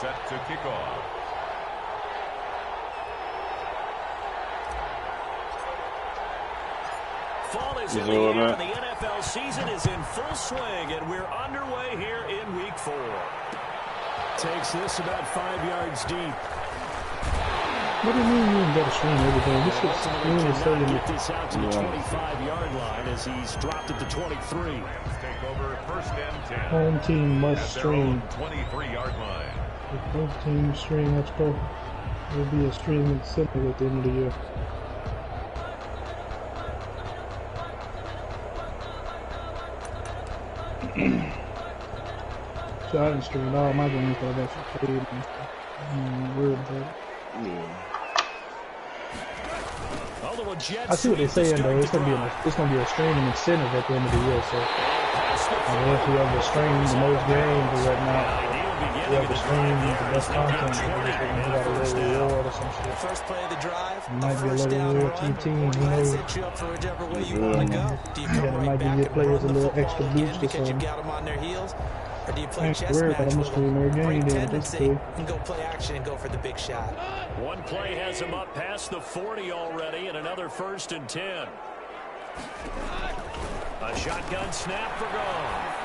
set to kick off. Fall is in the air, and the NFL season is in full swing, and we're underway here in Week 4. Takes this about 5 yards deep. What do you mean you ain't got to stream everything? This is cannot get this out to the 25-yard line as he's dropped it to 23. Take over first and 10. Home team must stream. 23-yard line. If both teams stream, let's go. There'll be a streaming incentive at the end of the year. So I didn't stream all my games, but I've actually played and weird, but I see what they're saying though. It's gonna be a streaming incentive at the end of the year. So if you ever stream the most games or whatnot, you ever stream the best content, you got a little reward or some shit. First play of the drive, it might be a little reward to your team. Who knows? Set you up for whichever way you want to go. Do you come right back and players a little extra boost because you got them on their heels? Or do you play chess match with them, bring tendency, and go play action and go for the big shot? One play has him up past the 40 already, and another 1st and 10. A shotgun snap for Goff.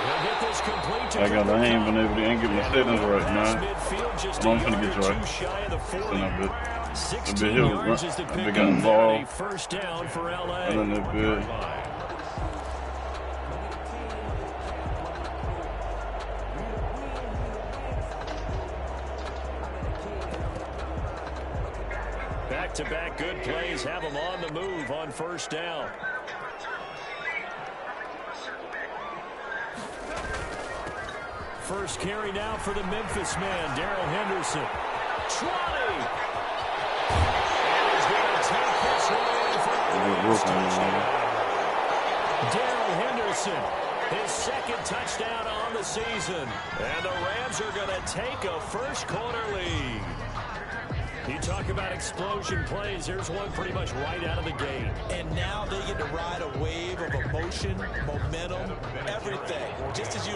We'll get this complete to I got the hand whenever they ain't getting my settings right now. I'm gonna get you right. It's a bit hill, they got involved. First down for LA. And then they're good. Back-to-back good plays have them on the move on first down. First carry now for the Memphis man, Darrell Henderson. 20! And he's going to take this one for a touchdown. Darrell Henderson, his 2nd touchdown on the season. And the Rams are going to take a first-quarter lead. You talk about explosion plays. Here's one pretty much right out of the gate. And now they get to ride a wave of emotion, momentum, everything. Just as you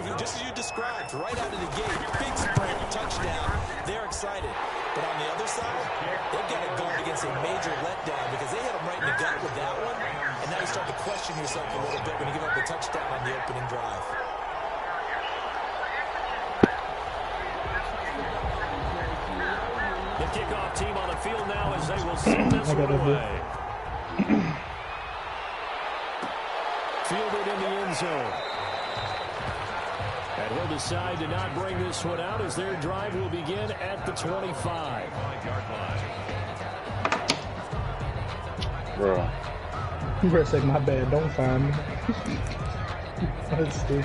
described, right out of the gate. Big sprint, touchdown. They're excited. But on the other side, they've got to guard against a major letdown because they hit them right in the gut with that one. And now you start to question yourself a little bit when you give up the touchdown on the opening drive. The kickoff team on the field now as they will send this one away. Fielded in the end zone. And we'll decide to not bring this one out as their drive will begin at the 25. Bro. Bro, say my bad. Don't find me. Let's see.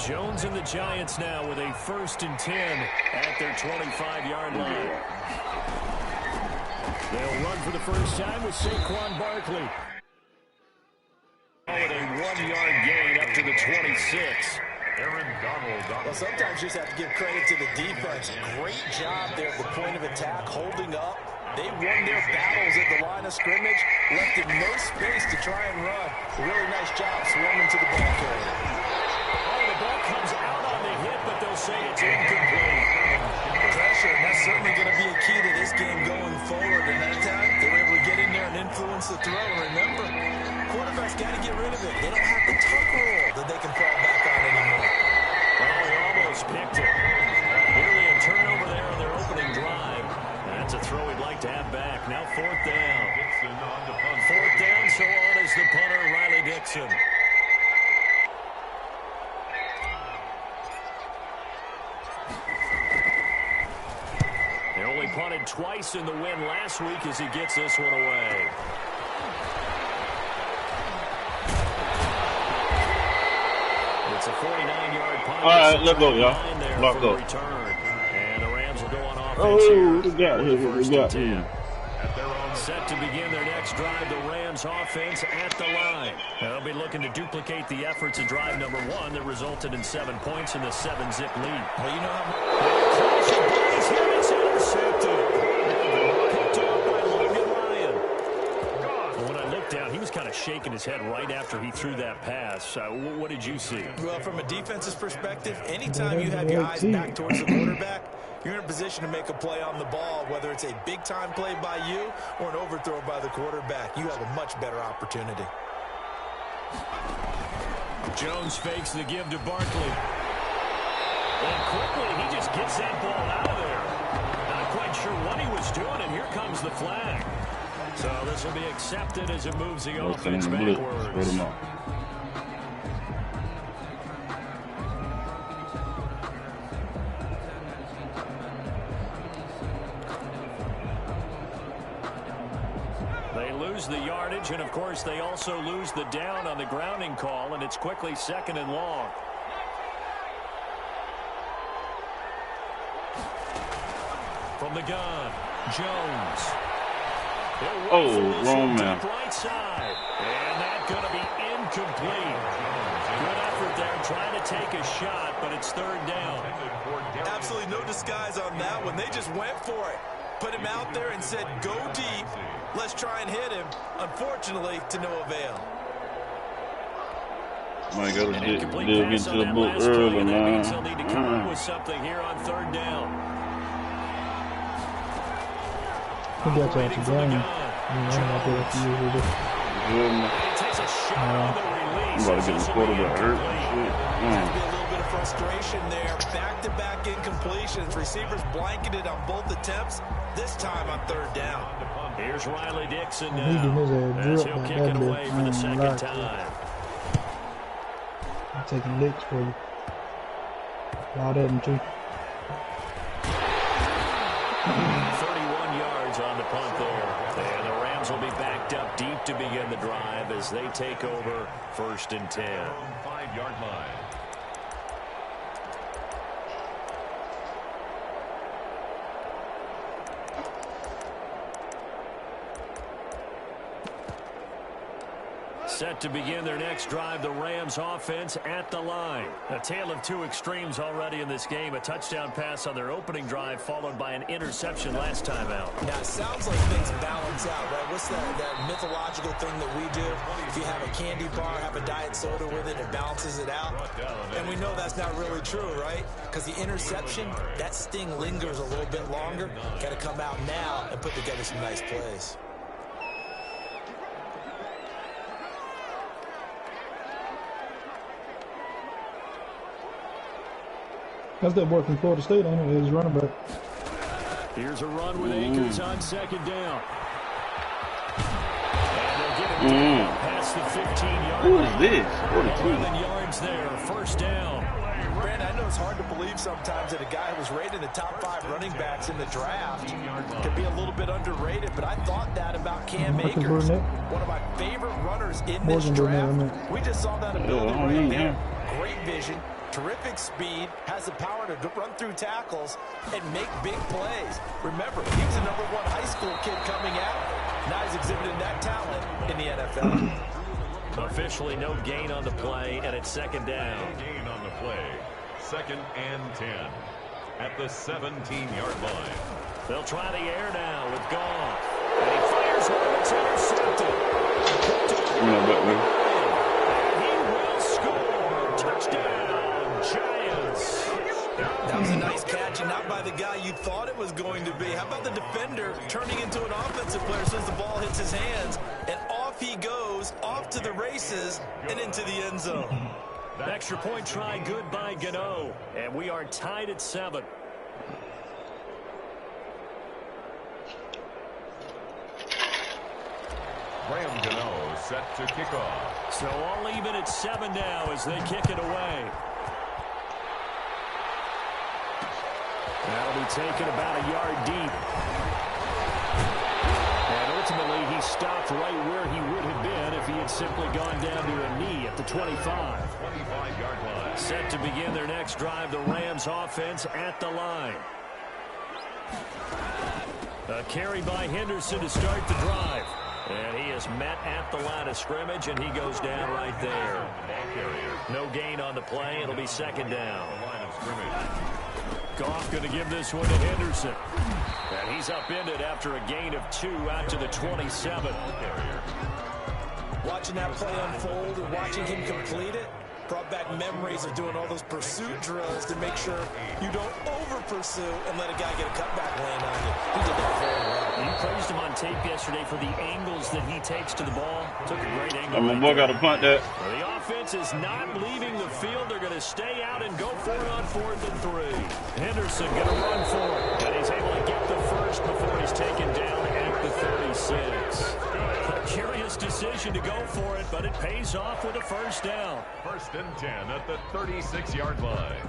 Jones and the Giants now with a 1st and 10 at their 25-yard line. They'll run for the first time with Saquon Barkley. With a 1-yard gain up to the 26. Aaron Donald. Well, sometimes you just have to give credit to the defense. Great job there at the point of attack, holding up. They won their battles at the line of scrimmage, left in no space to try and run. Really nice job swarming to the ball carrier. Ball comes out on the hit, but they'll say it's incomplete. Pressure, and that's certainly going to be a key to this game going forward. And that time, they were able to get in there and influence the throw. Remember, quarterbacks got to get rid of it. They don't have the tuck rule that they can fall back on anymore. Well, they almost picked it. Nearly a turnover there on their opening drive. That's a throw we'd like to have back. Now 4th down. 4th down, so on is the punter, Riley Dixon. Punted twice in the win last week as he gets this one away. It's a 49-yard punt. All right, let's go, y'all. Lock up. Return. And the Rams will go on offense. Oh, we got here. Set to begin their next drive, the Rams offense at the line. They'll be looking to duplicate the efforts of drive number 1 that resulted in 7 points in the 7-zip lead. Well, you know how much. It's intercepted. Picked up by Logan kind of shaking his head right after he threw that pass. What did you see? Well, from a defense's perspective, anytime you have your eyes back towards the quarterback, you're in a position to make a play on the ball, whether it's a big-time play by you or an overthrow by the quarterback. You have a much better opportunity. Jones fakes the give to Barkley. And quickly, he just gets that ball out of there. Not quite sure what he was doing, and here comes the flag. So this will be accepted as it moves the offense backwards. They lose the yardage, and of course they also lose the down on the grounding call, and it's quickly 2nd and long. From the gun, Jones. Wrong man. Right side. And that's going to be incomplete. Good effort there trying to take a shot, but it's 3rd down. Absolutely no disguise on that one. They just went for it. Put him out there and said, go deep. Let's try and hit him. Unfortunately, to no avail. Might got to dig into the book early, man. They'll need to come up with something here on 3rd down. He got you out the game. I'm about to get the quarterback hurt. There's be a little bit of frustration there. Back-to-back incompletions. Receivers blanketed on both attempts. This time on 3rd down. Here's Riley Dixon now as he'll kick it away for the 2nd time. I'm taking licks for you. A lot of them too. 31 yards on the punt there. And the Rams will be backed up deep to begin the drive as they take over 1st and 10. 5-yard line. Set to begin their next drive, the Rams offense at the line. A tale of two extremes already in this game. A touchdown pass on their opening drive followed by an interception last time out. Now, it sounds like things balance out, right? What's that mythological thing that we do? If you have a candy bar, have a diet soda with it, it balances it out. And we know that's not really true, right? Because the interception, that sting lingers a little bit longer. Got to come out now and put together some nice plays. That's that boy from Florida State, I know, he's running back. Here's a run with Akers on 2nd down. And they'll get it down past the 15-yard line. Who is this? 11 yards there, 1st down. Brandon, I know it's hard to believe sometimes that a guy who was rated in the top 5 running backs in the draft can be a little bit underrated, but I thought that about Cam Akers, one of my favorite runners in this draft. We just saw that ability right there. Great vision, terrific speed, has the power to run through tackles and make big plays. Remember, he was a #1 high school kid coming out. Now he's exhibiting that talent in the NFL. Officially no gain on the play, and it's 2nd down. No gain on the play. 2nd and 10 at the 17-yard line. They'll try the air now with Goff. And he fires one. It's intercepted. He will score. Touchdown, Giants. That was a nice catch, and not by the guy you thought it was going to be. How about the defender turning into an offensive player as soon as the ball hits his hands, and off he goes, off to the races, and into the end zone. Extra point try good by Gano, and we are tied at 7. Graham Gano set to kick off. So all even at 7 now as they kick it away. That'll be taken about a yard deep. And ultimately, he stopped right where he would have been if he had simply gone down to a knee at the 25. 25-yard line. Set to begin their next drive, the Rams offense at the line. A carry by Henderson to start the drive. And he is met at the line of scrimmage, and he goes down right there. No gain on the play. It'll be 2nd down. Line of scrimmage. Goff going to give this one to Henderson. And he's upended after a gain of 2 out to the 27. Watching that play unfold and watching him complete it brought back memories of doing all those pursuit drills to make sure you don't over-pursue and let a guy get a cutback lane on you. He did that very well. You praised him on tape yesterday for the angles that he takes to the ball. Took a great angle. My boy got to punt that. Well, the offense is not leaving the field. They're going to stay out and go for it on 4th and 3. Henderson going to run for it. And he's able to get the first before he's taken down at the 36. A curious decision to go for it, but it pays off with a first down. 1st and 10 at the 36-yard line.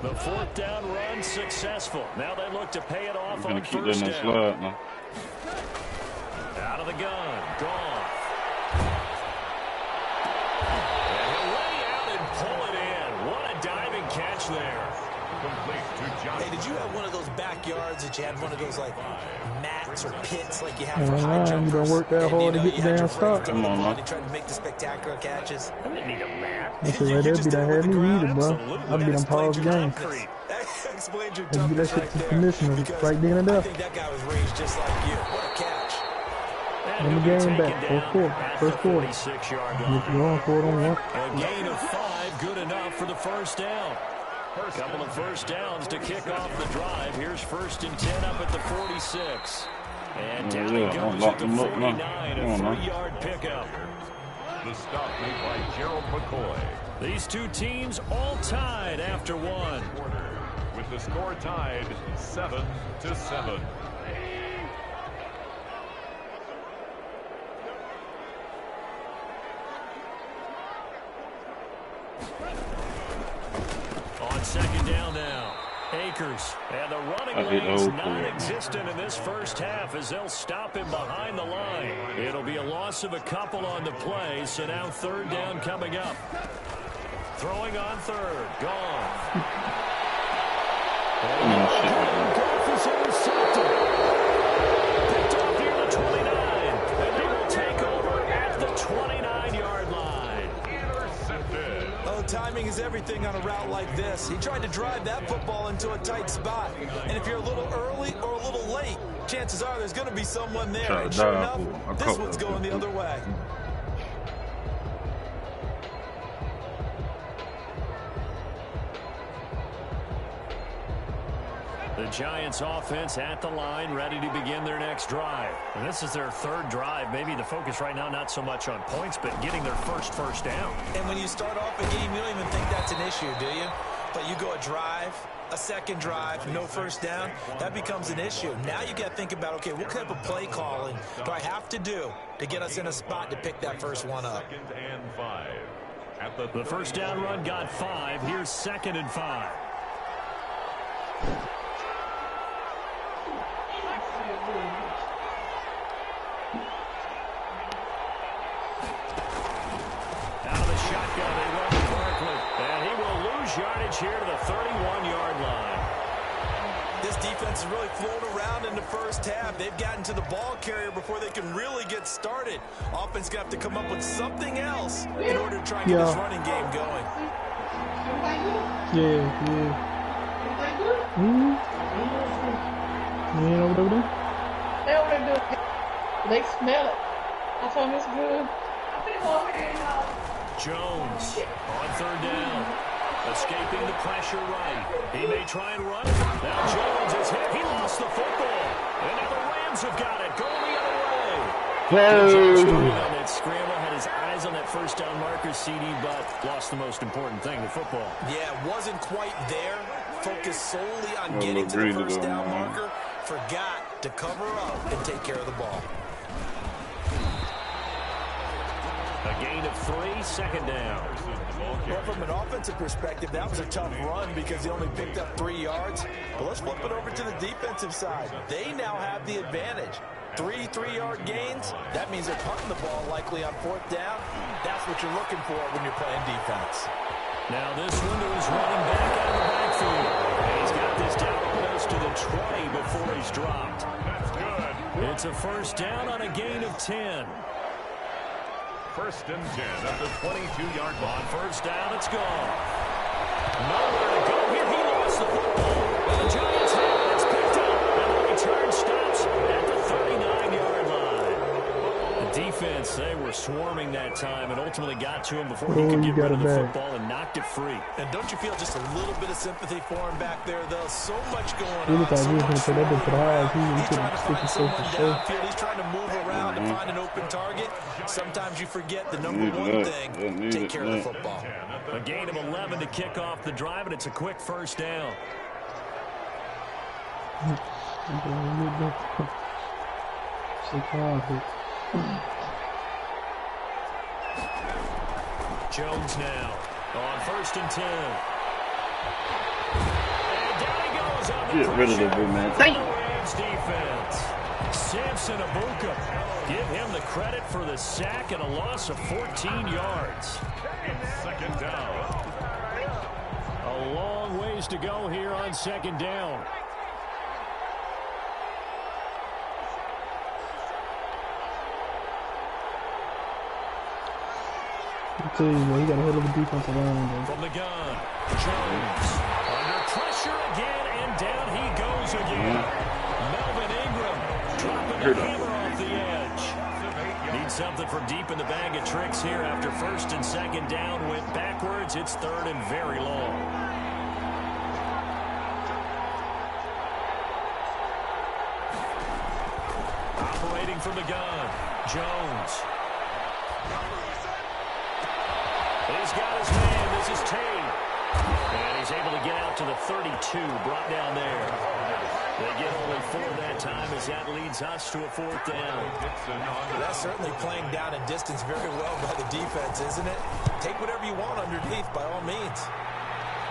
The 4th down run successful. Now they look to pay it off on keep first down. Slide now. Out of the gun. Gone. And he'll lay out and pull it in. What a diving catch there. Complete to Johnson. Hey, did you have one of those backyards that you had one of those, like, mats or pits like you have for high You jumpers? don't work that hard to get the damn stop. Come on, man. You tried to make the spectacular catches. I didn't need a map. That's the way that be that had me either, bro. I'd be them pause games. Explained your Let's get that toughness shit right to the there. commissioner Because right then and I there. think that guy was raised just like you. What a catch. Win the game back. First quarter. 46-yard If line. you're going for it on one. A gain of 5, good enough for the first down. A couple of first downs to kick off the drive. Here's 1st and 10 up at the 46. And down he goes at the 49, a 3-yard pickup. The stop made by Gerald McCoy. These two teams all tied after one. With the score tied 7-7. On 2nd down now. Akers. And the running lane's non-existent in this first half as they'll stop him behind the line. It'll be a loss of a couple on the play, so now 3rd down coming up. Throwing on 3rd. Gone. Goff is intercepted. Picked off near the 29. And they will take over at the 29-yard line. Intercepted. Oh, timing is everything on a route like this. He tried to drive that football into a tight spot. And if you're a little early or a little late, chances are there's going to be someone there. And sure enough, this one's going the other way. The Giants offense at the line, ready to begin their next drive. And this is their 3rd drive. Maybe the focus right now not so much on points, but getting their first down. And when you start off a game, you don't even think that's an issue, do you? But you go a drive, a 2nd drive, no first down, that becomes an issue. Now you got to think about, okay, what type of play calling do I have to do to get us in a spot to pick that first one up? 2nd and 5. At The first down run got 5. Here's 2nd and 5. Out of the shotgun, they run to Barkley. And he will lose yardage here to the 31-yard line. This defense has really flown around in the first half. They've gotten to the ball carrier before they can really get started. Offense going to have to come up with something else in order to try and get this running game going. Yeah. You ain't over there? They over there doing it. They smell it. I told them it's good. Jones on 3rd down. Escaping the pressure right. He may try and run it. Now Jones is hit. He lost the football. And now the Rams have got it. Going the other way. Jones on that scramble. Had his eyes on that first down marker, CD, but lost the most important thing, the football. Yeah, wasn't quite there. Focused solely on getting to the first down marker. Forgot to cover up and take care of the ball. A gain of 3, 2nd down. Well, from an offensive perspective, that was a tough run because they only picked up 3 yards. But let's flip it over to the defensive side. They now have the advantage. 3 3-yard gains. That means they're punting the ball likely on 4th down. That's what you're looking for when you're playing defense. Now this one to his running back out of the backfield. And he's got this down close to the 20 before he's dropped. That's good. It's a first down on a gain of 10. 1st and 10 at the 22-yard line. On first down, it's gone. Nowhere to go here. He lost the football. And the Giants have it. It's picked up. And the return stops at the 39-yard swarming that time and ultimately got to him before he could get rid of the football and knocked it free. And don't you feel just a little bit of sympathy for him back there, though? So much going on. He's trying to find someone downfield. He's trying to move around to find an open target. Sometimes you forget the number one thing, take care of the football. A gain of 11 to kick off the drive, and it's a quick first down. Jones now on 1st and 10. And down he goes on the get rid of the big man. Rams defense. Samson Abuka. Give him the credit for the sack and a loss of 14 yards. 2nd down. A long ways to go here on 2nd down. I tell you, man, he got a hell of a defensive line. From the gun, Jones under pressure again, and down he goes again. Melvin Ingram dropping the hammer off the edge. Needs something from deep in the bag of tricks here after 1st and 2nd down. Went backwards. It's 3rd and very long. Operating from the gun, Jones. He's got his man. This is Tate. And he's able to get out to the 32. Brought down there. They get only 4 that time as that leads us to a 4th down. That's certainly playing down and distance very well by the defense, isn't it? Take whatever you want underneath by all means.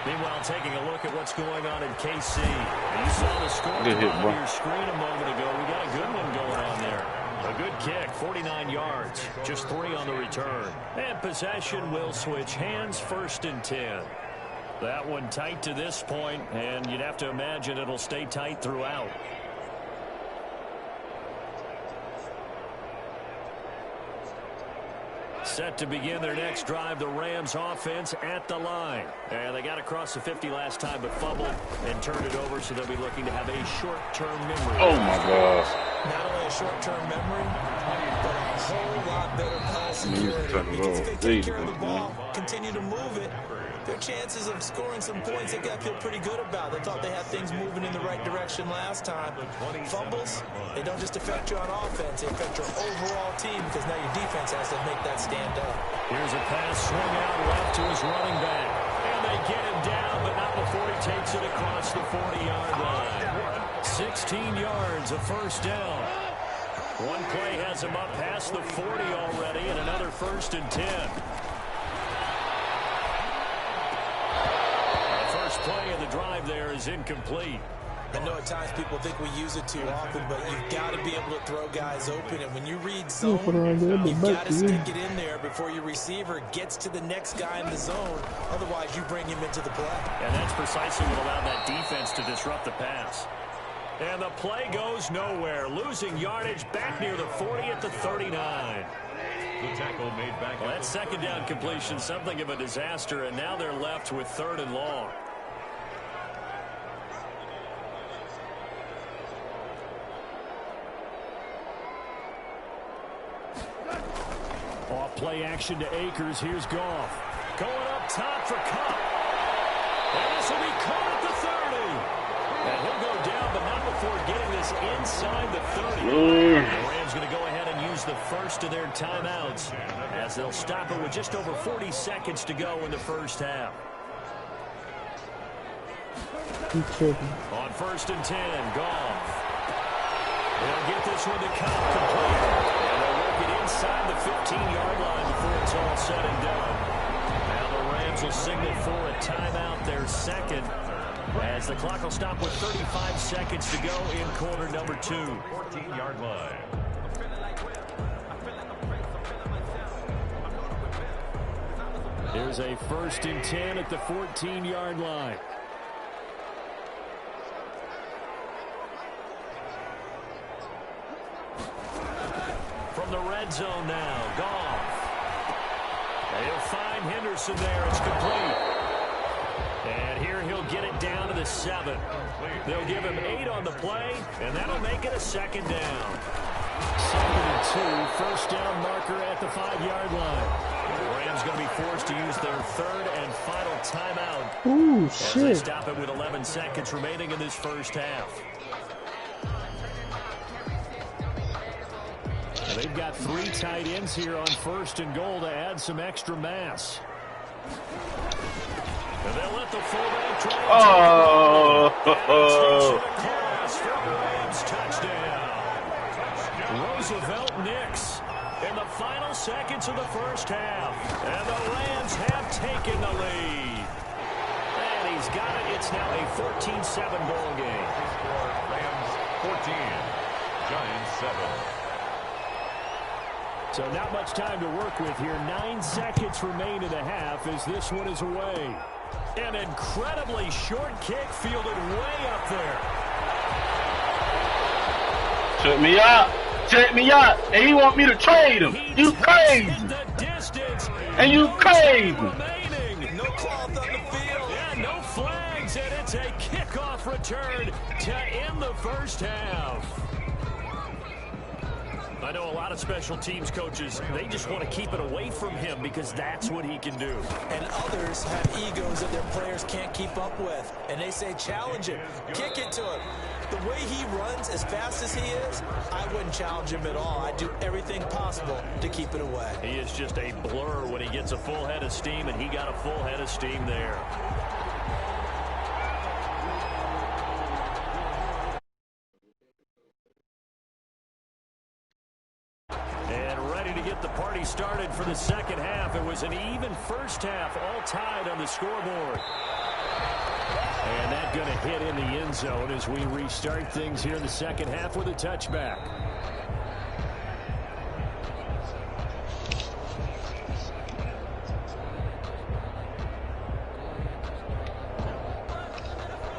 Meanwhile, taking a look at what's going on in KC. You saw the score on your screen a moment ago. We got a good one going on there. A good kick, 49 yards, just 3 on the return. And possession will switch hands, 1st and 10. That one tight to this point, and you'd have to imagine it'll stay tight throughout. Set to begin their next drive, the Rams offense at the line. And they got across the 50 last time, but fumbled and turned it over, so they'll be looking to have a short-term memory. Oh, my gosh. Not only a short-term memory, but a whole lot better pass security. Because if they take care of the ball, continue to move it, their chances of scoring some points, they got to feel pretty good about. They thought they had things moving in the right direction last time. Fumbles, they don't just affect you on offense, they affect your overall team because now your defense has to make that stand up. Here's a pass swung out left to his running back. And they get him down, but not before he takes it across the 40-yard line. 16 yards, a 1st down. One play has him up past the 40 already, and another 1st and 10. Play of the drive there is incomplete. I know at times people think we use it too often, but you've got to be able to throw guys open. And when you read zone, you've got to stick it in there before your receiver gets to the next guy in the zone. Otherwise, you bring him into the play. And that's precisely what allowed that defense to disrupt the pass. And the play goes nowhere. Losing yardage back near the 40 at the 39. The tackle made back. Well, that 2nd down completion, something of a disaster, and now they're left with 3rd and long. Off play action to Akers. Here's Goff. Going up top for Cup. And this will be caught at the 30. And he'll go down, but not before getting this inside the 30. The Rams going to go ahead and use the first of their timeouts as they'll stop it with just over 40 seconds to go in the 1st half. On 1st and 10, Goff. They'll get this one to Cup complete. And they'll work it inside the 15-yard line before it's all said and done. Now the Rams will signal for a timeout, their 2nd, as the clock will stop with 35 seconds to go in quarter number 2. 14-yard line. Here's a 1st and 10 at the 14-yard line. From the red zone now, Goff. He'll find Henderson there. It's complete. And here he'll get it down to the 7. They'll give him 8 on the play, and that'll make it a 2nd down. 2nd and 2, first down marker at the 5-yard line. The Rams going to be forced to use their 3rd and final timeout. Ooh, as shit. they stop it with 11 seconds remaining in this first half. And they've got 3 tight ends here on 1st and goal to add some extra mass. And they'll let the fullback try. Touchdown. Roosevelt Nix in the final seconds of the first half. And the Rams have taken the lead. And he's got it. It's now a 14-7 ball game. Rams 14, Giants 7. So not much time to work with here. 9 seconds remain in the half as this one is away. An incredibly short kick fielded way up there. Check me out. Check me out. And he want me to trade him. You crazy. And you crazy. No cloth on the field. Yeah, no flags, and it's a kickoff return to end the first half. I know a lot of special teams coaches, they just want to keep it away from him because that's what he can do. And others have egos that their players can't keep up with. And they say, challenge him, kick it to him. The way he runs as fast as he is, I wouldn't challenge him at all. I'd do everything possible to keep it away. He is just a blur when he gets a full head of steam, and he got a full head of steam there. The party started for the second half. It was an even first half, all tied on the scoreboard. And that going to hit in the end zone as we restart things here in the second half with a touchback.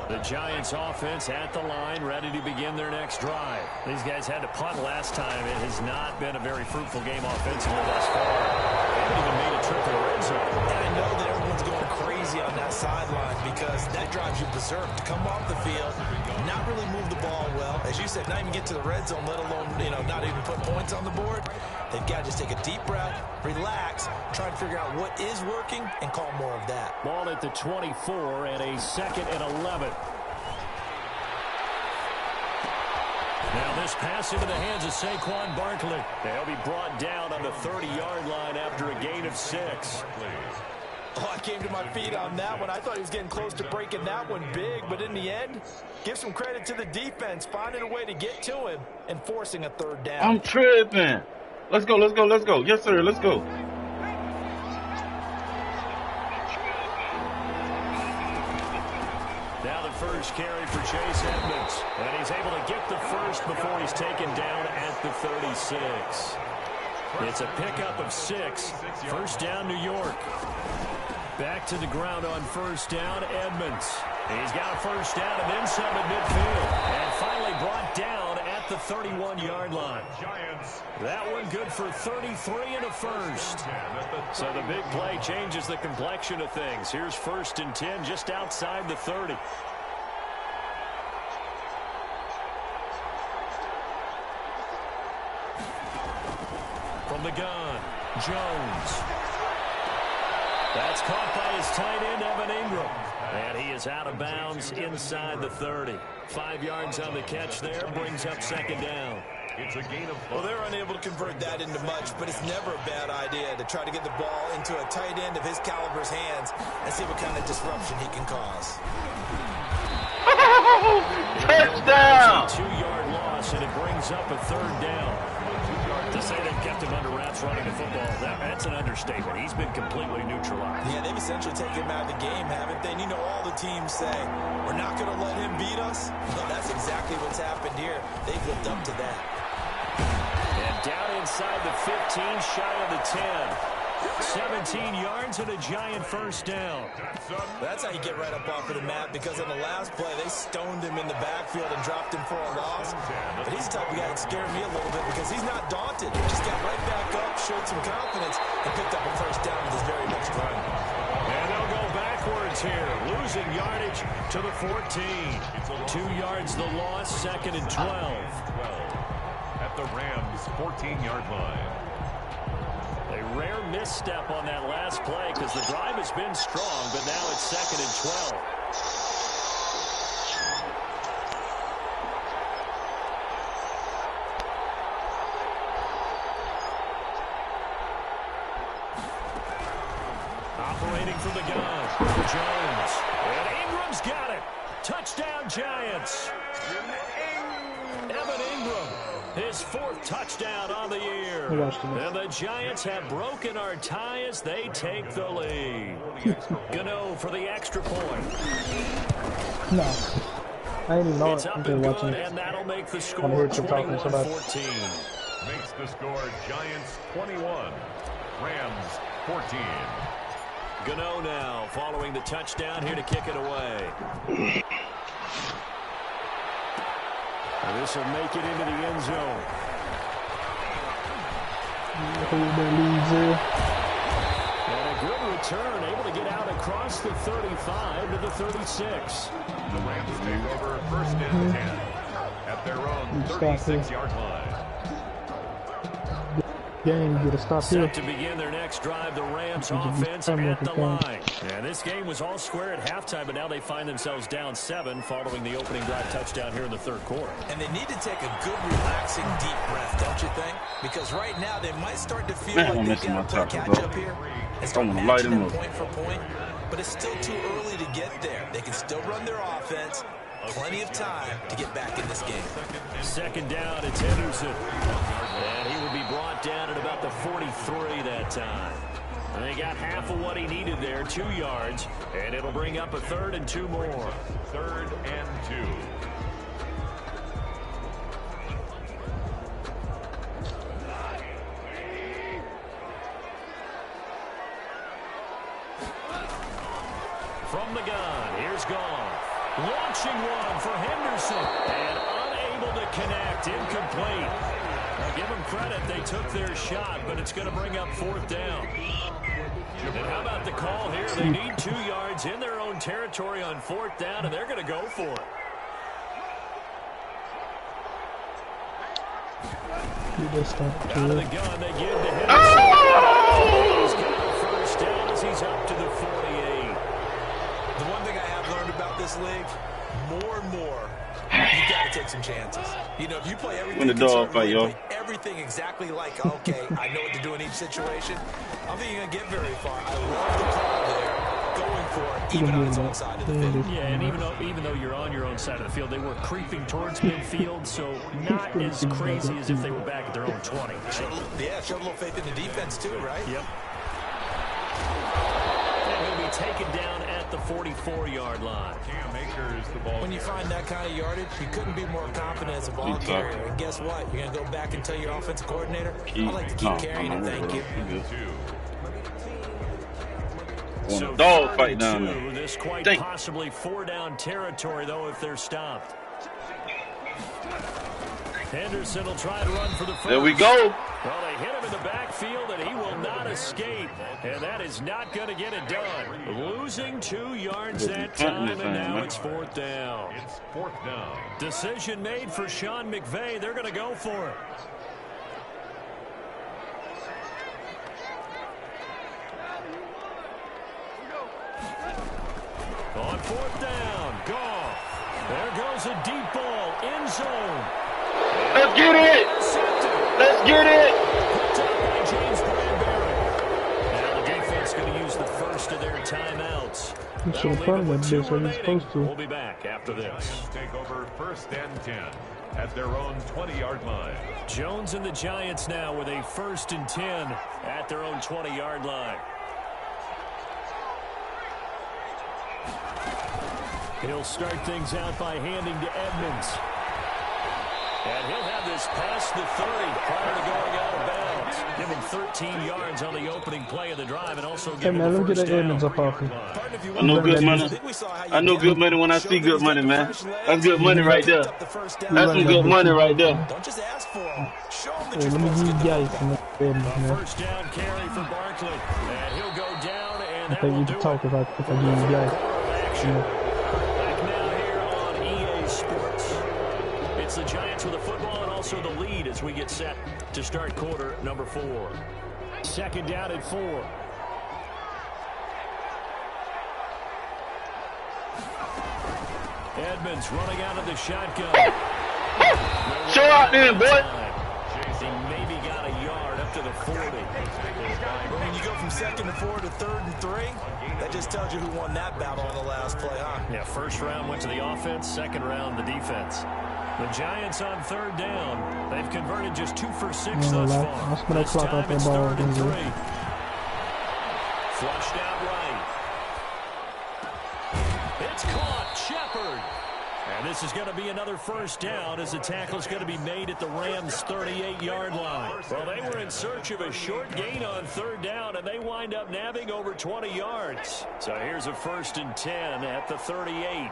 The Giants offense at the line, ready to begin their next drive. These guys had to punt last time. It has not been a very fruitful game offensively thus far. They haven't even made a trip to the red zone. And I know that everyone's going crazy on that sideline because that drives you berserk to come off the field, not really move the ball well. As you said, not even get to the red zone, let alone, not even put points on the board. They've got to just take a deep breath, relax, try to figure out what is working, and call more of that. Ball at the 24 and a 2nd and 11. Now this pass into the hands of Saquon Barkley. He'll be brought down on the 30-yard line after a gain of 6. Oh, I came to my feet on that one. I thought he was getting close to breaking that one big, but in the end, give some credit to the defense, finding a way to get to him and forcing a 3rd down. I'm tripping. Let's go, let's go, let's go. Yes, sir, let's go. Now the first carry for Chase Edmonds. And he's able to get the first before he's taken down at the 36. It's a pickup of 6. First down, New York. Back to the ground on first down, Edmonds. He's got a first down and then some at midfield. And finally brought down at the 31-yard line. That one good for 33 and a first. So the big play changes the complexion of things. Here's 1st and 10 just outside the 30. From the gun, Jones. That's caught by his tight end, Evan Ingram. And he is out of bounds inside the 30. 5 yards on the catch there, brings up 2nd down. It's a gain of 5. Well, they're unable to convert that into much, but it's never a bad idea to try to get the ball into a tight end of his caliber's hands and see what kind of disruption he can cause. Touchdown! 2-yard loss, and it brings up a 3rd down. To say they've kept him under wraps running the football, that's an understatement. He's been completely neutralized. Yeah, they've essentially taken him out of the game, haven't they? And you know all the teams say, we're not going to let him beat us. Well, that's exactly what's happened here. They've lived up to that. And down inside the 15, shy of the 10. 17 yards and a Giant first down. That's how you get right up off of the mat, because on the last play, they stoned him in the backfield and dropped him for a loss. But he's the type of guy that scared me a little bit because he's not daunted. He just got right back up, showed some confidence, and picked up a first down with his very next run. And they'll go backwards here, losing yardage to the 14. 2 yards the loss, 2nd and 12. at the Rams' 14-yard line. A rare misstep on that last play because the drive has been strong, but now it's 2nd and 12. Operating from the gun, Jones. And Ingram's got it. Touchdown, Giants. Evan Ingram, his 4th touchdown on the year. And the Giants have broken our tie as they take the lead. Gano for the extra point. No. I didn't even know It's it up until and watching good, it. and that'll make the I'm score here to talk to somebody. 21-14. Makes the score Giants 21, Rams 14. Gano now following the touchdown here to kick it away. This will make it into the end zone. And a good return, able to get out across the 35 to the 36. The Rams take over 1st and 10 at their own 36-yard line. Game, get a stop here. Set to begin their next drive, the Rams offense at the line. And this game was all square at halftime, but now they find themselves down 7 following the opening drive touchdown here in the 3rd quarter. And they need to take a good, relaxing, deep breath, don't you think? Because right now they might start to feel like they've got to play catch up here and start matching them point for point. But it's still too early to get there. They can still run their offense. Plenty of time to get back in this game. 2nd down, it's Henderson. And he will be brought down at about the 43 that time. And they got half of what he needed there, 2 yards. And it'll bring up a 3rd and 2 more. 3rd and 2. From the gun, here's Goff. Launching one for Henderson. And unable to connect, incomplete. Now give them credit, they took their shot, but it's going to bring up 4th down. And how about the call here? They need 2 yards in their own territory on 4th down, and they're going to go for it. Out of the gun, they give to Henderson. He's got the 1st down as he's up to the 48. The one thing I have learned about this league, more and more, you got to take some chances. You know, if you play everything, everything exactly like, okay, I know what to do in each situation, I don't think you're going to get very far. I love the call there, going for it, even on its own side of the field. Yeah, and even though you're on your own side of the field, they were creeping towards midfield, so not as crazy as if they were back at their own 20. Showed a little faith in the defense too, right? Yep. And he'll be taken down at the 44-yard line. When you find that kind of yardage, you couldn't be more confident as a ball carrier. And guess what? You're going to go back and tell your offensive coordinator, I like to keep carrying it, thank you. So dog fight down there. This quite possibly 4-down territory, though, if they're stopped. Henderson will try to run for the first. There we go. Well, they hit him in the backfield, and he will not escape. And that is not going to get it done. Losing 2 yards that time, and now it's 4th down. It's 4th down. Decision made for Sean McVay. They're going to go for it. On 4th down, Goff. There goes a deep ball, end zone. Let's get it! Let's get it! Picked up by James Bradbury. Now the defense going to use the first of their timeouts. That'll leave it with 2 remaining. We'll be back after this. Take over 1st and 10 at their own 20-yard line. Jones and the Giants now with a 1st and 10 at their own 20-yard line. He'll start things out by handing to Edmonds. And he'll have this past the 30 prior to going out of bounds. Give him 13 yards on the opening play of the drive and also give him the first down. I know good money. I know good money when I see good money, man. That's good money right there. That's some good money right there. Don't just ask for them. Show them that Let you're me supposed give to you guys some First down carry for Barkley. And he'll go down, and I think we can talk if I give you guys. Back now here on EA Sports. It's the Giants with the football and also also the lead as we get set to start quarter number 4. 2nd down and 4. Edmonds running out of the shotgun. Show out there, boy. He maybe got a yard up to the 40. When you go from 2nd and 4 to 3rd and 3, that just tells you who won that battle on the last play, huh? Yeah, 1st round went to the offense, 2nd round the defense. The Giants on 3rd down. They've converted just 2 for 6 thus far. This time it's 3rd and 3. Flushed out right. It's caught. Shepard. And this is going to be another 1st down as the tackle is going to be made at the Rams' 38-yard line. Well, they were in search of a short gain on 3rd down, and they wind up nabbing over 20 yards. So here's a 1st and 10 at the 38.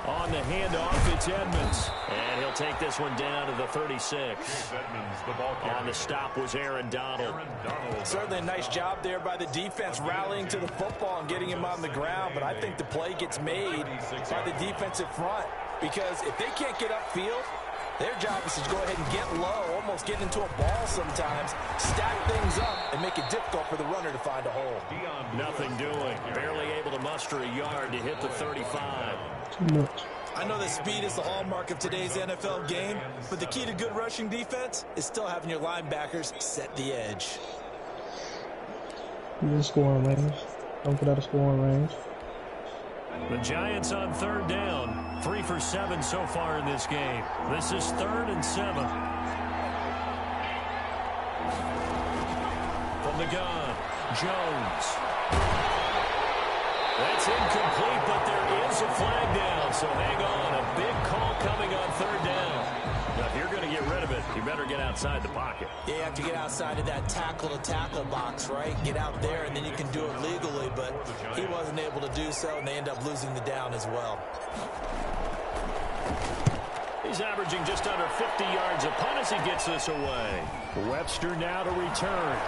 On the handoff, it's Edmonds. And he'll take this one down to the 36. On the stop was Aaron Donald. Certainly a nice job there by the defense rallying to the football and getting him on the ground. But I think the play gets made by the defensive front. Because if they can't get upfield, their job is to go ahead and get low, almost get into a ball sometimes, stack things up, and make it difficult for the runner to find a hole. Nothing doing. Barely able to muster a yard to hit the 35. Too much. I know that speed is the hallmark of today's NFL game, but the key to good rushing defense is still having your linebackers set the edge. He's in scoring range. Don't get out of scoring range. The Giants on 3rd down. 3 for 7 so far in this game. This is 3rd and 7. From the gun, Jones. That's incomplete, but there is a flag down, so hang on. A big call coming on 3rd down. Now, if you're going to get rid of it, you better get outside the pocket. Yeah, you have to get outside of that tackle-to-tackle box, right? Get out there, and then you can do it legally, but he wasn't able to do so, and they end up losing the down as well. He's averaging just under 50 yards a punt as he gets this away. Webster now to return.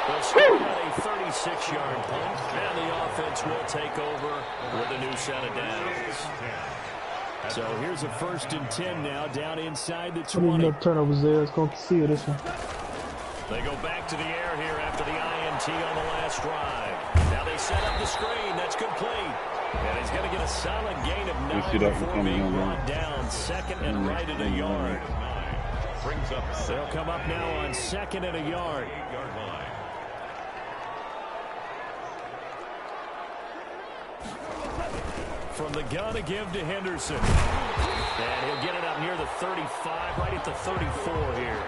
They'll start at a 36-yard punt, and the offense will take over with a new set of downs. So here's a 1st and 10 now, down inside the 20. No turnovers there. It's going to see this one. They go back to the air here after the INT on the last drive. Now they set up the screen. That's complete. And he's going to get a solid gain of 9 before being brought down. 2nd and right at a yard. They'll come up now on 2nd and a yard. From the gun to give to Henderson. And he'll get it up near the 35, right at the 34 here.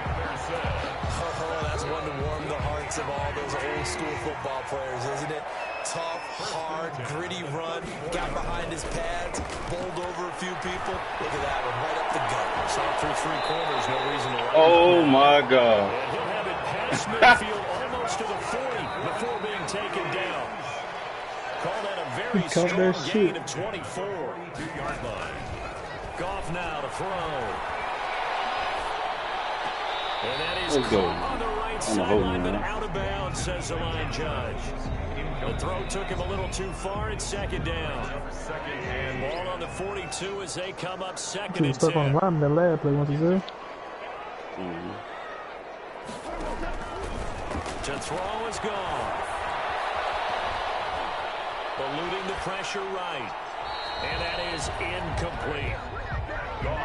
Oh, that's one to warm the hearts of all those old school football players, isn't it? Tough, hard, gritty run. Got behind his pads, bowled over a few people. Look at that one, right up the gut. Shot through 3 corners, no reason to run. Oh, my God. And he'll have it past midfield almost to the 40 before being taken down. Call that a very strong gain of 24. 2-yard line. Goff now to throw. And that is caught on the right sideline, but out of bounds, says the line judge. The throw took him a little too far. It's 2nd down. Ball on the 42 as they come up 2nd and 10. Stuck on line that last play once he's there. To throw is gone. Eluding the pressure right. And that is incomplete.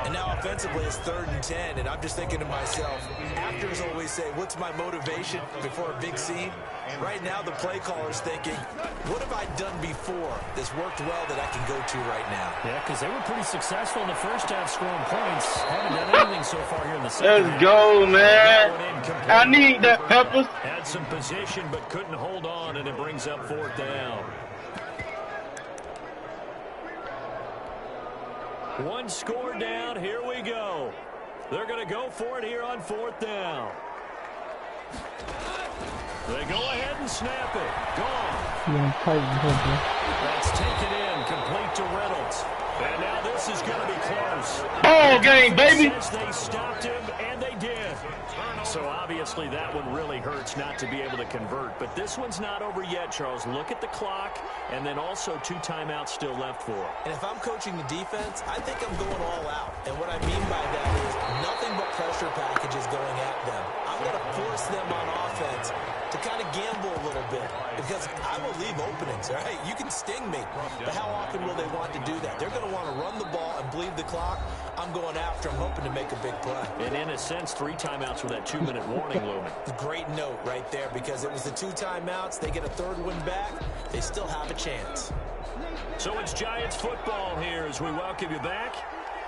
And now offensively it's 3rd and 10, and I'm just thinking to myself, actors always say, what's my motivation before a big scene? Right now the play caller's thinking, what have I done before that's worked well that I can go to right now? Yeah, because they were pretty successful in the first half scoring points. Haven't done anything so far here in the second half. Let's go, man. I need that, Peppers. Had some position but couldn't hold on, and it brings up 4th down. One score down. Here we go. They're going to go for it here on 4th down. They go ahead and snap it. Gone. That's taken in. Complete to Reynolds. And now this is going to be close. Ball game, baby. They stopped him, and they did. So obviously obviously that one really hurts not to be able to convert. But this one's not over yet, Charles. Look at the clock, and then also 2 timeouts still left for him. And if I'm coaching the defense, I think I'm going all out. And what I mean by that is nothing but pressure packages going at them. I'm going to force them on offense to kind of gamble a little bit because I will leave openings, all right? You can sting me, but how often will they want to do that? They're going to want to run the ball and bleed the clock. I'm going after them, hoping to make a big play. And in a sense, 3 timeouts with that 2-minute warning looming. Great note right there because it was the 2 timeouts. They get a 3rd one back. They still have a chance. So it's Giants football here as we welcome you back.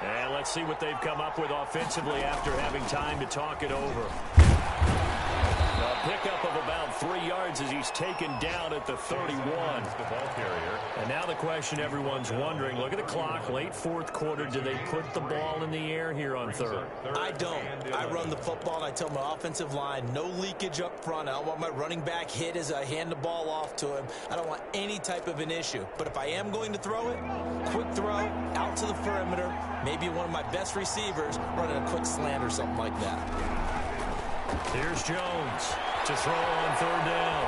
And let's see what they've come up with offensively after having time to talk it over. A pickup of about 3 yards as he's taken down at the 31. And now the question everyone's wondering, look at the clock, late 4th quarter, do they put the ball in the air here on 3rd? I don't. I run the football and I tell my offensive line, no leakage up front. I don't want my running back hit as I hand the ball off to him. I don't want any type of an issue. But if I am going to throw it, quick throw, out to the perimeter, maybe one of my best receivers running a quick slant or something like that. Here's Jones to throw on 3rd down.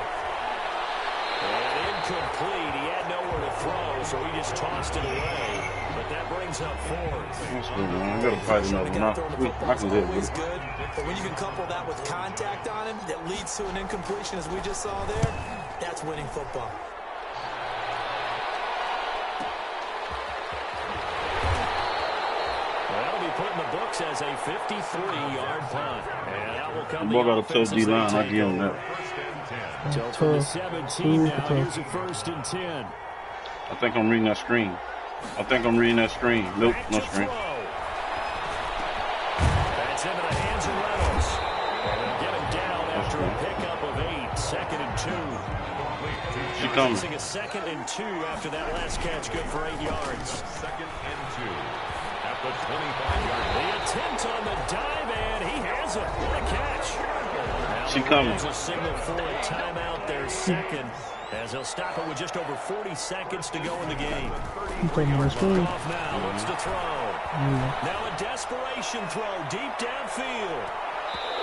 And incomplete. He had nowhere to throw, so he just tossed it away. But that brings up 4th. That's good, man. I got to fight another one. I can hit Always good, but when you can couple that with contact on him that leads to an incompletion, as we just saw there, that's winning football. Put in the books as a 53-yard punt. And that will come the ball got a tough D-line. I give him that. So for the 17 now, here's a 1st and 10. I think I'm reading that screen. Nope, no screen. That's into the hands of Reynolds. And they'll get him down after a pickup of 8. 2nd and 2. She comes. Facing a 2nd and 2 after that last catch, good for 8 yards. 2nd and 2. The 25-yard. The attempt on the dive, and he has it. What a catch. She coming. There's a signal for a timeout there, 2nd, as he'll stop it with just over 40 seconds to go in the game. Off now, looks to throw. Now a desperation throw deep downfield.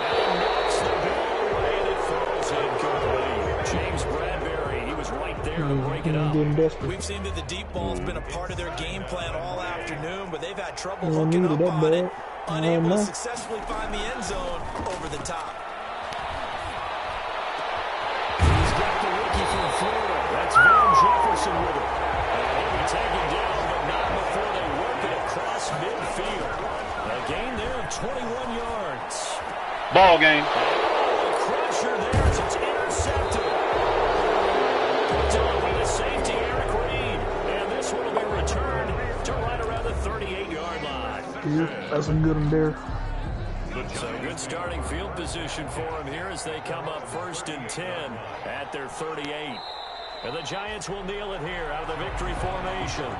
And knocks the ball away, and it throws incomplete. James Bradbury, he was right there to break it up. We've seen that the deep ball's been a part of their game plan all afternoon, but they've had trouble hooking up on it, unable to successfully find the end zone over the top. He's got the rookie from Florida. That's Van Jefferson with him. And he'll be taken down, but not before they work it across midfield. A gain there of 21 yards. Ball game. Crusher there as it's intercepted. Done by the safety, Eric Reed. And this one will be returned to right around the 38-yard line. That's a good one there. So good starting field position for him here as they come up 1st and 10 at their 38. And the Giants will kneel it here out of the victory formation.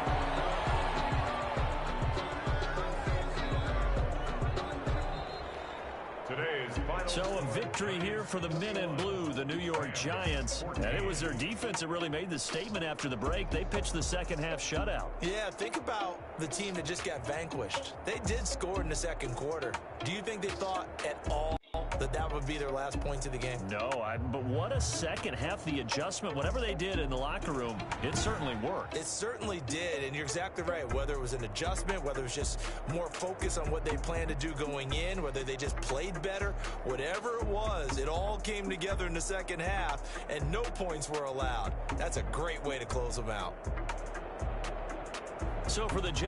So a victory here for the men in blue, the New York Giants. And it was their defense that really made the statement after the break. They pitched the 2nd half shutout. Yeah, think about the team that just got vanquished. They did score in the 2nd quarter. Do you think they thought at all that would be their last points of the game? No, but what a 2nd half, the adjustment, whatever they did in the locker room, it certainly worked. It certainly did, and you're exactly right. Whether it was an adjustment, whether it was just more focus on what they planned to do going in, whether they just played better, whatever it was, it all came together in the 2nd half, and no points were allowed. That's a great way to close them out. So for the